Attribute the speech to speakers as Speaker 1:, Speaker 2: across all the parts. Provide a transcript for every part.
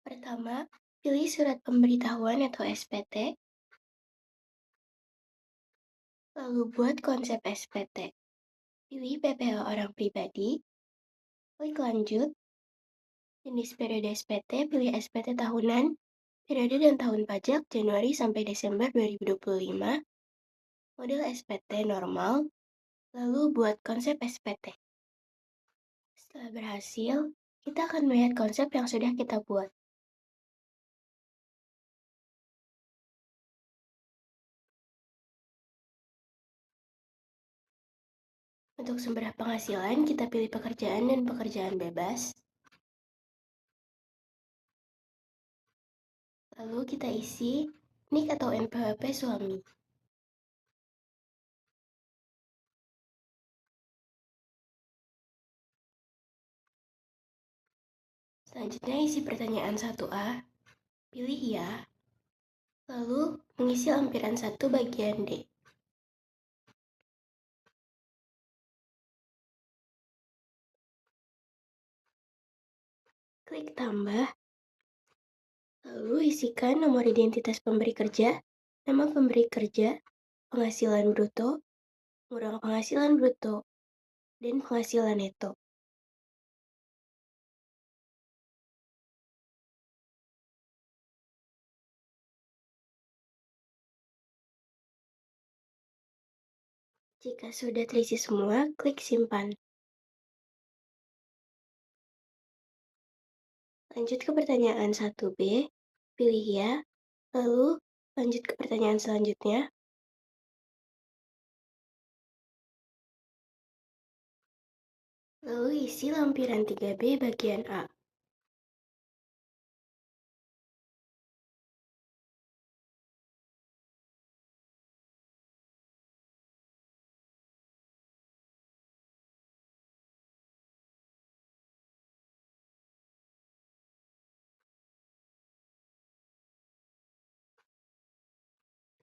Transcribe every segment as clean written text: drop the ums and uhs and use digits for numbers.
Speaker 1: Pertama, pilih surat pemberitahuan atau SPT, lalu buat konsep SPT. Pilih PPh orang pribadi, klik lanjut, jenis periode SPT, pilih SPT tahunan, periode dan tahun pajak Januari sampai Desember 2025, model SPT normal, lalu buat konsep SPT. Setelah berhasil, kita akan melihat konsep yang sudah kita buat. Untuk sumber penghasilan, kita pilih pekerjaan dan pekerjaan bebas. Lalu kita isi NIK atau NPWP suami. Selanjutnya isi pertanyaan 1A, pilih ya, lalu mengisi lampiran 1 bagian D. Klik tambah, lalu isikan nomor identitas pemberi kerja, nama pemberi kerja, penghasilan bruto, kurang penghasilan bruto, dan penghasilan neto. Jika sudah terisi semua, klik simpan. Lanjut ke pertanyaan 1B, pilih ya, lalu lanjut ke pertanyaan selanjutnya. Lalu isi lampiran 3B bagian A.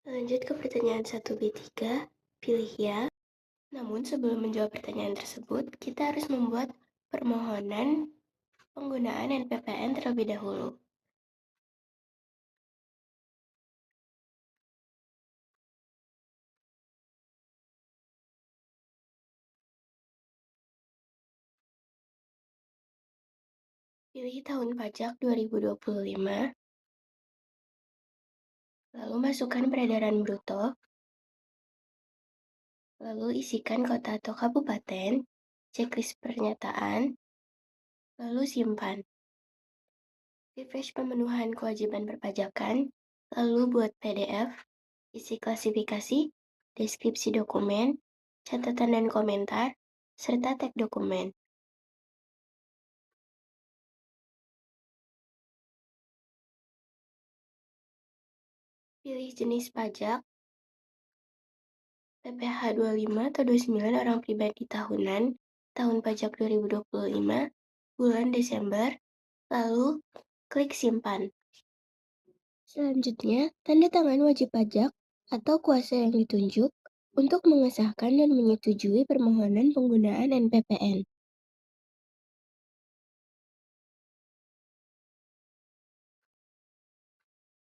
Speaker 1: Lanjut ke pertanyaan 1B3, pilih ya. Namun sebelum menjawab pertanyaan tersebut, kita harus membuat permohonan penggunaan NPPN terlebih dahulu. Pilih tahun pajak 2025, lalu masukkan peredaran bruto, lalu isikan kota atau kabupaten, checklist pernyataan, lalu simpan. Refresh pemenuhan kewajiban perpajakan, lalu buat PDF, isi klasifikasi, deskripsi dokumen, catatan dan komentar, serta tag dokumen. Pilih jenis pajak, PPh 25 atau 29 orang pribadi tahunan, tahun pajak 2025, bulan Desember, lalu klik simpan. Selanjutnya, tanda tangan wajib pajak atau kuasa yang ditunjuk untuk mengesahkan dan menyetujui permohonan penggunaan NPPN.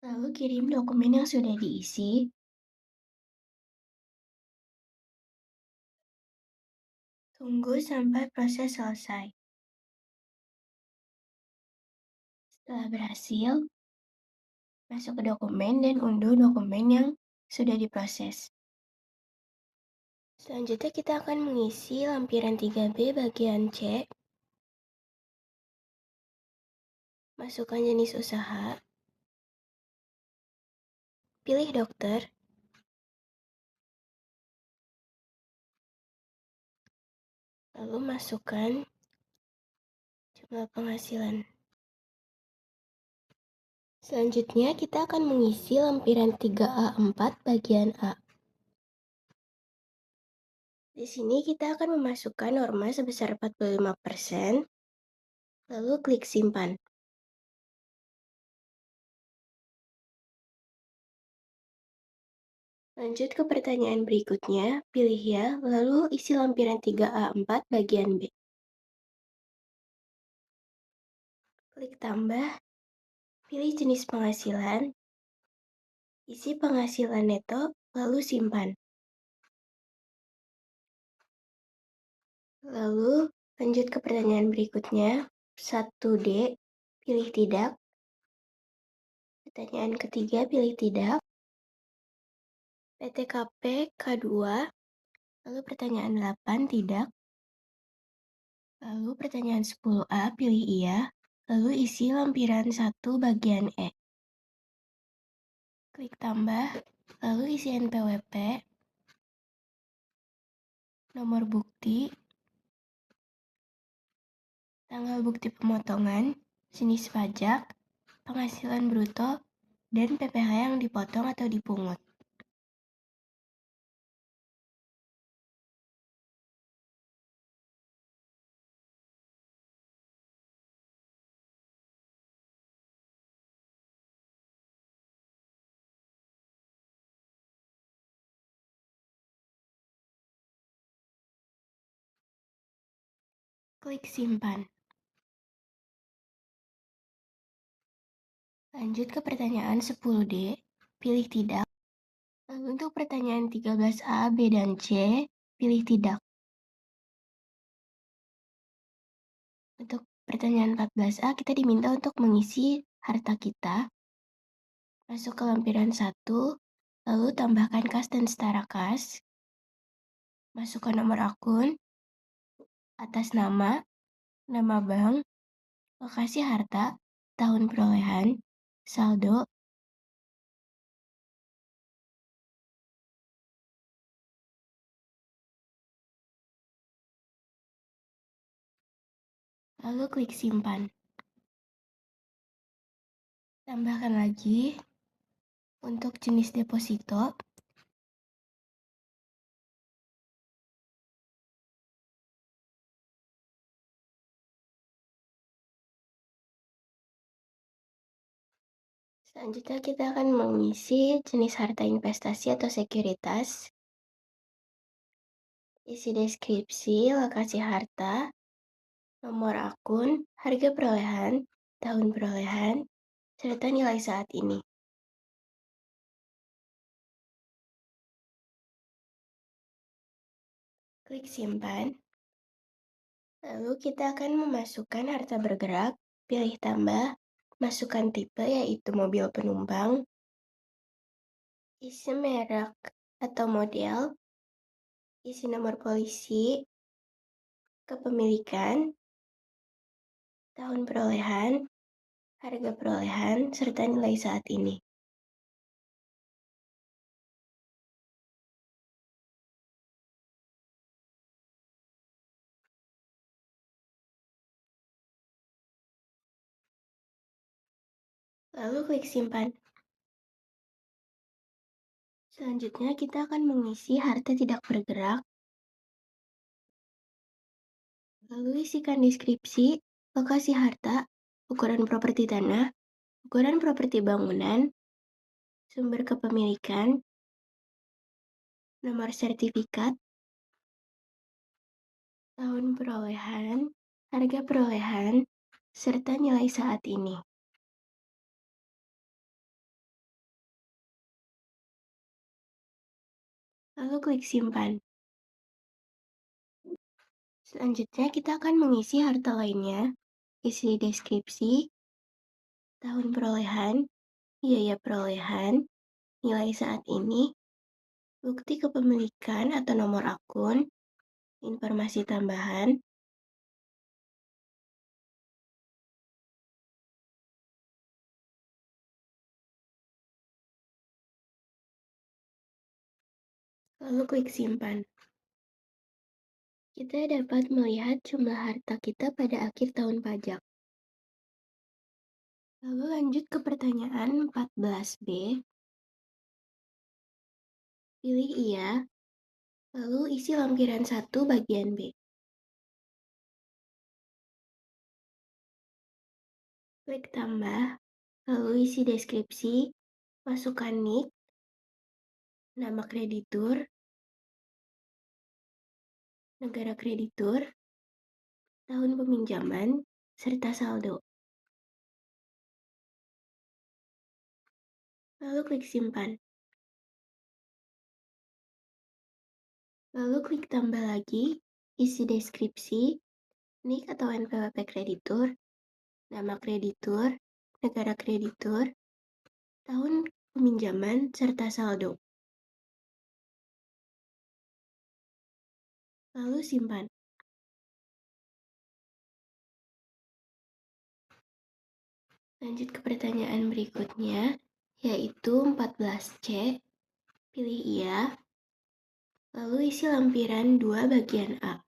Speaker 1: Lalu kirim dokumen yang sudah diisi. Tunggu sampai proses selesai. Setelah berhasil, masuk ke dokumen dan unduh dokumen yang sudah diproses. Selanjutnya kita akan mengisi lampiran 3B bagian C. Masukkan jenis usaha. Pilih dokter. Lalu masukkan jumlah penghasilan. Selanjutnya kita akan mengisi lampiran 3A4 bagian A. Di sini kita akan memasukkan norma sebesar 45%, lalu klik simpan. Lanjut ke pertanyaan berikutnya, pilih ya, lalu isi lampiran 3A4 bagian B. Klik tambah, Pilih jenis penghasilan, isi penghasilan neto, lalu simpan. Lalu lanjut ke pertanyaan berikutnya. 1D, pilih tidak. Pertanyaan ketiga, pilih tidak. PTKP K2, lalu pertanyaan 8, tidak. Lalu pertanyaan 10A, pilih iya. Lalu isi lampiran 1 bagian E. Klik tambah, lalu isi NPWP, nomor bukti, tanggal bukti pemotongan, jenis pajak, penghasilan bruto, dan PPh yang dipotong atau dipungut. Klik simpan. Lanjut ke pertanyaan 10D, pilih tidak. Lalu untuk pertanyaan 13A, B, dan C, pilih tidak. Untuk pertanyaan 14A, kita diminta untuk mengisi harta kita. Masuk ke lampiran 1, lalu tambahkan kas dan setara kas. Masuk ke nomor akun, atas nama bank, lokasi harta, tahun perolehan, saldo, lalu klik simpan. Tambahkan lagi untuk jenis deposito. Selanjutnya kita akan mengisi jenis harta investasi atau sekuritas, isi deskripsi, lokasi harta, nomor akun, harga perolehan, tahun perolehan, serta nilai saat ini. Klik simpan. Lalu kita akan memasukkan harta bergerak, pilih tambah, masukkan tipe yaitu mobil penumpang, isi merek atau model, isi nomor polisi, kepemilikan, tahun perolehan, harga perolehan, serta nilai saat ini. Lalu klik simpan. Selanjutnya kita akan mengisi harta tidak bergerak. Lalu isikan deskripsi, lokasi harta, ukuran properti tanah, ukuran properti bangunan, sumber kepemilikan, nomor sertifikat, tahun perolehan, harga perolehan, serta nilai saat ini. Lalu klik simpan. Selanjutnya kita akan mengisi harta lainnya, isi deskripsi, tahun perolehan, biaya perolehan, nilai saat ini, bukti kepemilikan atau nomor akun, informasi tambahan, lalu klik simpan. Kita dapat melihat jumlah harta kita pada akhir tahun pajak. Lalu lanjut ke pertanyaan 14B. Pilih iya, lalu isi lampiran 1 bagian B. Klik tambah, lalu isi deskripsi, masukkan NIK, nama kreditur, negara kreditur, tahun peminjaman, serta saldo. lalu klik simpan. Lalu klik tambah lagi, isi deskripsi, NIK atau NPWP kreditur, nama kreditur, negara kreditur, tahun peminjaman, serta saldo. Lalu simpan. Lanjut ke pertanyaan berikutnya, yaitu 14C. Pilih iya, lalu isi lampiran 2 bagian A.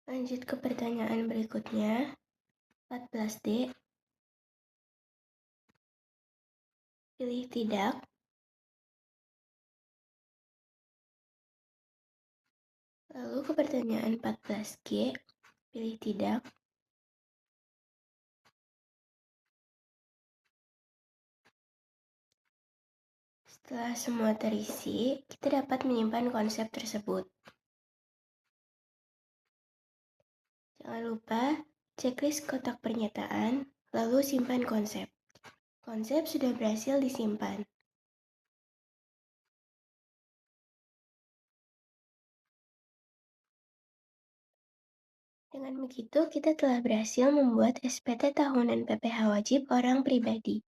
Speaker 1: Lanjut ke pertanyaan berikutnya, 14D. Pilih tidak. Lalu ke pertanyaan 14G, pilih tidak. Setelah semua terisi, kita dapat menyimpan konsep tersebut. Jangan lupa checklist kotak pernyataan, lalu simpan konsep. Konsep sudah berhasil disimpan. Dengan begitu, kita telah berhasil membuat SPT tahunan PPh wajib orang pribadi.